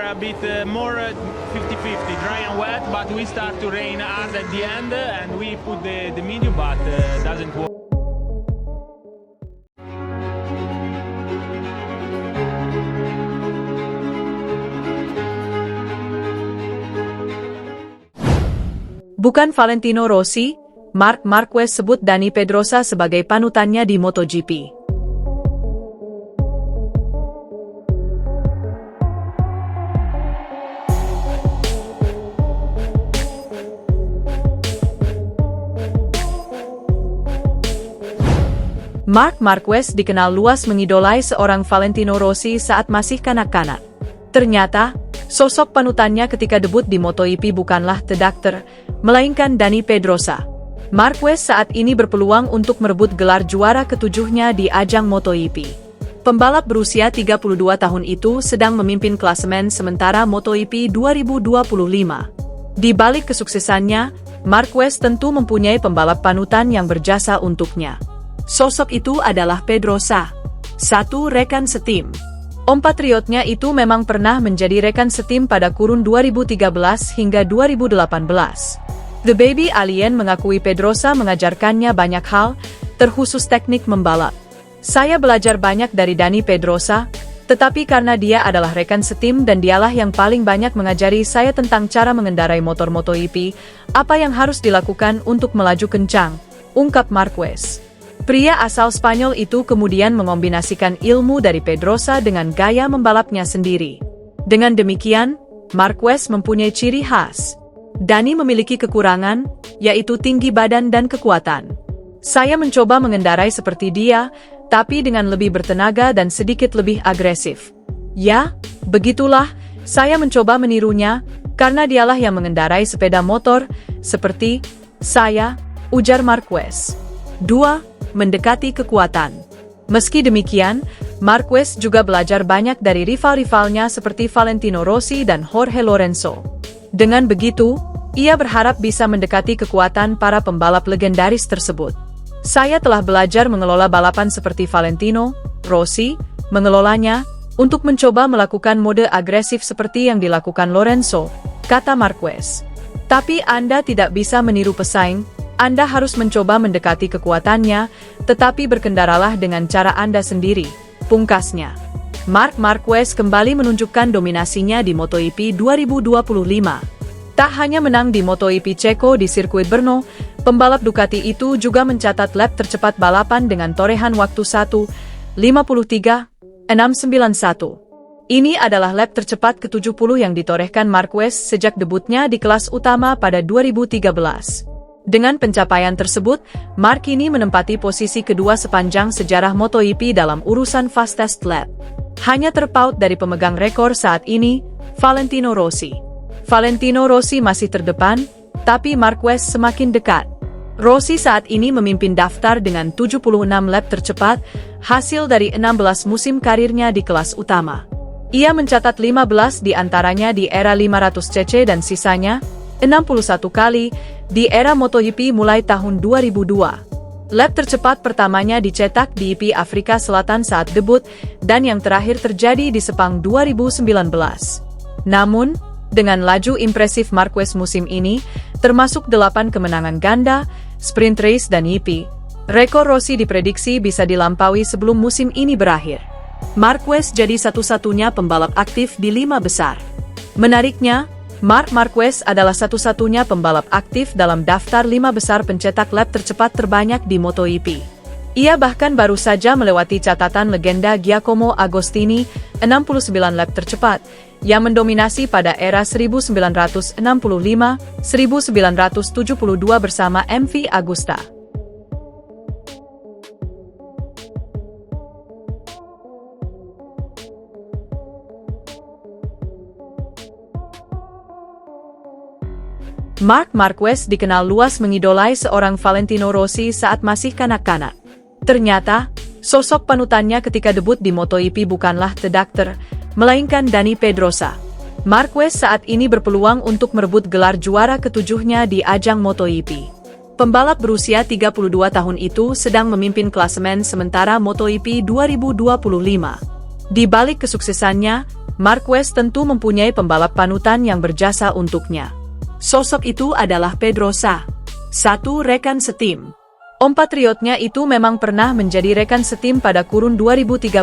a bit more 50-50, dry and wet, but we start to rain hard at the end, and we put the medium, but doesn't work. Bukan Valentino Rossi, Marc Marquez sebut Dani Pedrosa sebagai panutannya di MotoGP. Marc Marquez dikenal luas mengidolai seorang Valentino Rossi saat masih kanak-kanak. Ternyata, sosok panutannya ketika debut di MotoGP bukanlah The Doctor, melainkan Dani Pedrosa. Marquez saat ini berpeluang untuk merebut gelar juara ketujuhnya di ajang MotoGP. Pembalap berusia 32 tahun itu sedang memimpin klasemen sementara MotoGP 2025. Di balik kesuksesannya, Marquez tentu mempunyai pembalap panutan yang berjasa untuknya. Sosok itu adalah Pedrosa, satu rekan setim. Compatriotnya itu memang pernah menjadi rekan setim pada kurun 2013 hingga 2018. The Baby Alien mengakui Pedrosa mengajarkannya banyak hal, terkhusus teknik membalap. Saya belajar banyak dari Dani Pedrosa, tetapi karena dia adalah rekan setim dan dialah yang paling banyak mengajari saya tentang cara mengendarai motor MotoGP, apa yang harus dilakukan untuk melaju kencang, ungkap Marquez. Pria asal Spanyol itu kemudian mengombinasikan ilmu dari Pedrosa dengan gaya membalapnya sendiri. Dengan demikian, Marquez mempunyai ciri khas. Dani memiliki kekurangan, yaitu tinggi badan dan kekuatan. Saya mencoba mengendarai seperti dia, tapi dengan lebih bertenaga dan sedikit lebih agresif. Ya, begitulah, saya mencoba menirunya, karena dialah yang mengendarai sepeda motor, seperti saya, ujar Marquez. 2. Mendekati kekuatan. Meski demikian, Marquez juga belajar banyak dari rival-rivalnya seperti Valentino Rossi dan Jorge Lorenzo. Dengan begitu, ia berharap bisa mendekati kekuatan para pembalap legendaris tersebut. Saya telah belajar mengelola balapan seperti Valentino Rossi mengelolanya, untuk mencoba melakukan mode agresif seperti yang dilakukan Lorenzo, kata Marquez. Tapi Anda tidak bisa meniru pesaing, Anda harus mencoba mendekati kekuatannya, tetapi berkendaralah dengan cara Anda sendiri, pungkasnya. Marc Marquez kembali menunjukkan dominasinya di MotoGP 2025. Tak hanya menang di MotoGP Ceko di sirkuit Brno, pembalap Ducati itu juga mencatat lap tercepat balapan dengan torehan waktu 1:53.691. Ini adalah lap tercepat ke-70 yang ditorehkan Marquez sejak debutnya di kelas utama pada 2013. Dengan pencapaian tersebut, Marc kini menempati posisi kedua sepanjang sejarah MotoGP dalam urusan fastest lap. Hanya terpaut dari pemegang rekor saat ini, Valentino Rossi. Valentino Rossi masih terdepan, tapi Marquez semakin dekat. Rossi saat ini memimpin daftar dengan 76 lap tercepat, hasil dari 16 musim karirnya di kelas utama. Ia mencatat 15 di antaranya di era 500cc dan sisanya 61 kali di era MotoGP mulai tahun 2002. Lap tercepat pertamanya dicetak di IP Afrika Selatan saat debut, dan yang terakhir terjadi di Sepang 2019. Namun, dengan laju impresif Marquez musim ini, termasuk 8 kemenangan ganda, sprint race dan IP, rekor Rossi diprediksi bisa dilampaui sebelum musim ini berakhir. Marquez jadi satu-satunya pembalap aktif di 5 besar. Menariknya, Marc Marquez adalah satu-satunya pembalap aktif dalam daftar 5 besar pencetak lap tercepat terbanyak di MotoGP. Ia bahkan baru saja melewati catatan legenda Giacomo Agostini, 69 lap tercepat, yang mendominasi pada era 1965-1972 bersama MV Agusta. Marc Marquez dikenal luas mengidolai seorang Valentino Rossi saat masih kanak-kanak. Ternyata, sosok panutannya ketika debut di MotoGP bukanlah The Doctor, melainkan Dani Pedrosa. Marquez saat ini berpeluang untuk merebut gelar juara ketujuhnya di ajang MotoGP. Pembalap berusia 32 tahun itu sedang memimpin klasemen sementara MotoGP 2025. Di balik kesuksesannya, Marquez tentu mempunyai pembalap panutan yang berjasa untuknya. Sosok itu adalah Pedrosa, satu rekan setim. Compatriotnya itu memang pernah menjadi rekan setim pada kurun 2013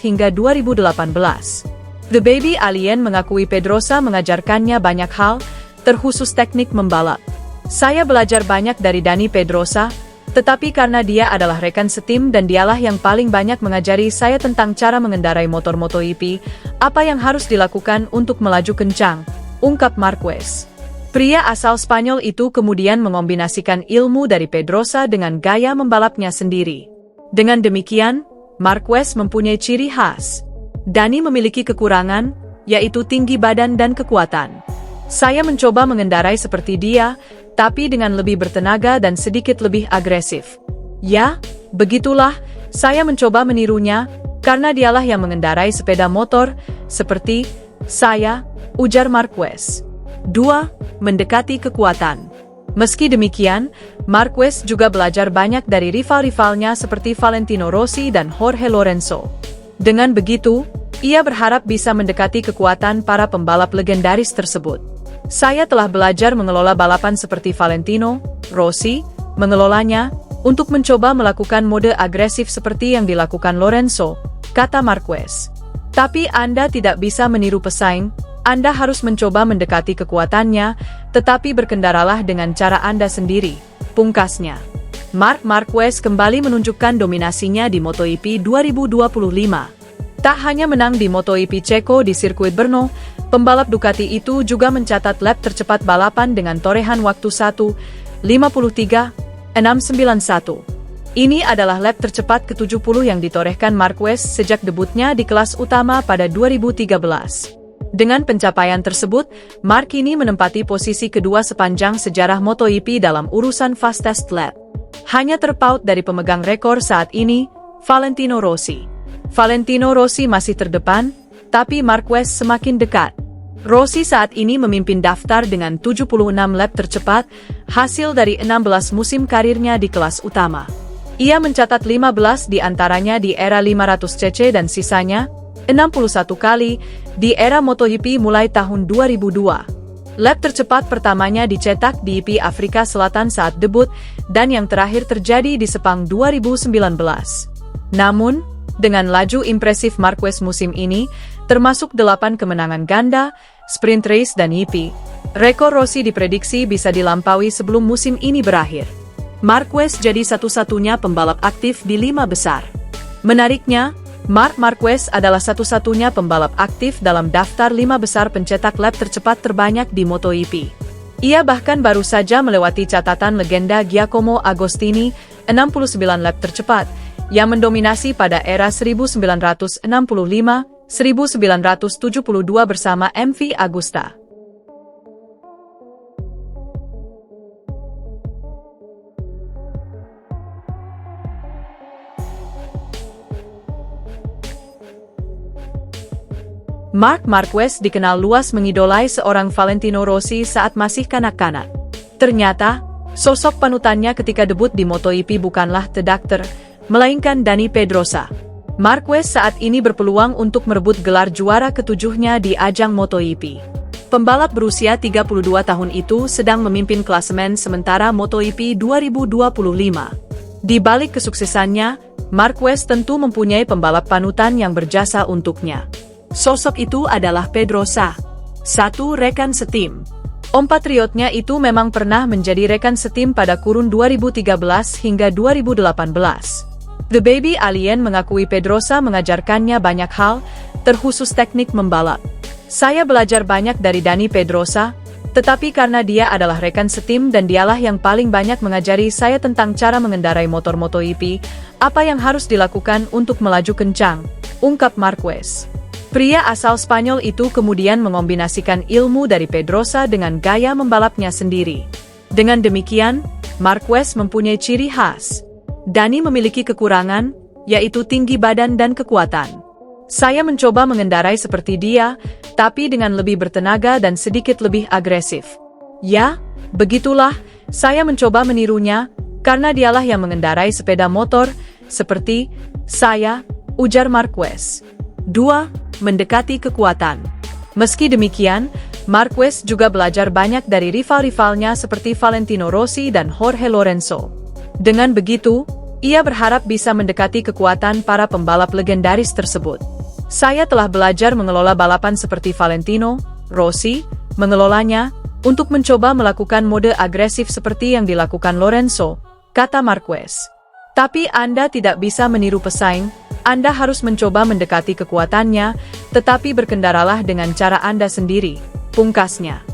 hingga 2018. The Baby Alien mengakui Pedrosa mengajarkannya banyak hal, terkhusus teknik membalap. Saya belajar banyak dari Dani Pedrosa, tetapi karena dia adalah rekan setim dan dialah yang paling banyak mengajari saya tentang cara mengendarai motor MotoGP, apa yang harus dilakukan untuk melaju kencang, ungkap Marquez. Pria asal Spanyol itu kemudian mengombinasikan ilmu dari Pedrosa dengan gaya membalapnya sendiri. Dengan demikian, Marquez mempunyai ciri khas. Dani memiliki kekurangan, yaitu tinggi badan dan kekuatan. Saya mencoba mengendarai seperti dia, tapi dengan lebih bertenaga dan sedikit lebih agresif. Ya, begitulah, saya mencoba menirunya, karena dialah yang mengendarai sepeda motor, seperti saya, ujar Marquez. 2. Mendekati kekuatan. Meski demikian, Marquez juga belajar banyak dari rival-rivalnya seperti Valentino Rossi dan Jorge Lorenzo. Dengan begitu, ia berharap bisa mendekati kekuatan para pembalap legendaris tersebut. Saya telah belajar mengelola balapan seperti Valentino Rossi, mengelolanya, untuk mencoba melakukan mode agresif seperti yang dilakukan Lorenzo, kata Marquez. Tapi Anda tidak bisa meniru pesaing, Anda harus mencoba mendekati kekuatannya, tetapi berkendaralah dengan cara Anda sendiri, pungkasnya. Marc Marquez kembali menunjukkan dominasinya di MotoGP 2025. Tak hanya menang di MotoGP Ceko di sirkuit Brno, pembalap Ducati itu juga mencatat lap tercepat balapan dengan torehan waktu 1:53.691. Ini adalah lap tercepat ke-70 yang ditorehkan Marquez sejak debutnya di kelas utama pada 2013. Dengan pencapaian tersebut, Marc kini menempati posisi kedua sepanjang sejarah MotoGP dalam urusan fastest lap. Hanya terpaut dari pemegang rekor saat ini, Valentino Rossi. Valentino Rossi masih terdepan, tapi Marquez semakin dekat. Rossi saat ini memimpin daftar dengan 76 lap tercepat, hasil dari 16 musim karirnya di kelas utama. Ia mencatat 15 di antaranya di era 500cc dan sisanya 61 kali di era MotoGP mulai tahun 2002. Lap tercepat pertamanya dicetak di IP Afrika Selatan saat debut, dan yang terakhir terjadi di Sepang 2019. Namun, dengan laju impresif Marquez musim ini, termasuk 8 kemenangan ganda, sprint race dan IP, rekor Rossi diprediksi bisa dilampaui sebelum musim ini berakhir. Marquez jadi satu-satunya pembalap aktif di 5 besar. Menariknya, Marc Marquez adalah satu-satunya pembalap aktif dalam daftar 5 besar pencetak lap tercepat terbanyak di MotoGP. Ia bahkan baru saja melewati catatan legenda Giacomo Agostini, 69 lap tercepat, yang mendominasi pada era 1965-1972 bersama MV Agusta. Marc Marquez dikenal luas mengidolai seorang Valentino Rossi saat masih kanak-kanak. Ternyata, sosok panutannya ketika debut di MotoGP bukanlah The Doctor, melainkan Dani Pedrosa. Marquez saat ini berpeluang untuk merebut gelar juara ketujuhnya di ajang MotoGP. Pembalap berusia 32 tahun itu sedang memimpin klasemen sementara MotoGP 2025. Di balik kesuksesannya, Marquez tentu mempunyai pembalap panutan yang berjasa untuknya. Sosok itu adalah Pedrosa, satu rekan setim. Compatriotnya itu memang pernah menjadi rekan setim pada kurun 2013 hingga 2018. The Baby Alien mengakui Pedrosa mengajarkannya banyak hal, terkhusus teknik membalap. Saya belajar banyak dari Dani Pedrosa, tetapi karena dia adalah rekan setim dan dialah yang paling banyak mengajari saya tentang cara mengendarai motor MotoGP, apa yang harus dilakukan untuk melaju kencang, ungkap Marquez. Pria asal Spanyol itu kemudian mengombinasikan ilmu dari Pedrosa dengan gaya membalapnya sendiri. Dengan demikian, Marquez mempunyai ciri khas. Dani memiliki kekurangan, yaitu tinggi badan dan kekuatan. Saya mencoba mengendarai seperti dia, tapi dengan lebih bertenaga dan sedikit lebih agresif. Ya, begitulah, saya mencoba menirunya, karena dialah yang mengendarai sepeda motor, seperti saya, ujar Marquez. 2. Mendekati kekuatan. Meski demikian, Marquez juga belajar banyak dari rival-rivalnya seperti Valentino Rossi dan Jorge Lorenzo. Dengan begitu, ia berharap bisa mendekati kekuatan para pembalap legendaris tersebut. Saya telah belajar mengelola balapan seperti Valentino Rossi mengelolanya, untuk mencoba melakukan mode agresif seperti yang dilakukan Lorenzo, kata Marquez. Tapi Anda tidak bisa meniru pesaing, Anda harus mencoba mendekati kekuatannya, tetapi berkendaralah dengan cara Anda sendiri, pungkasnya.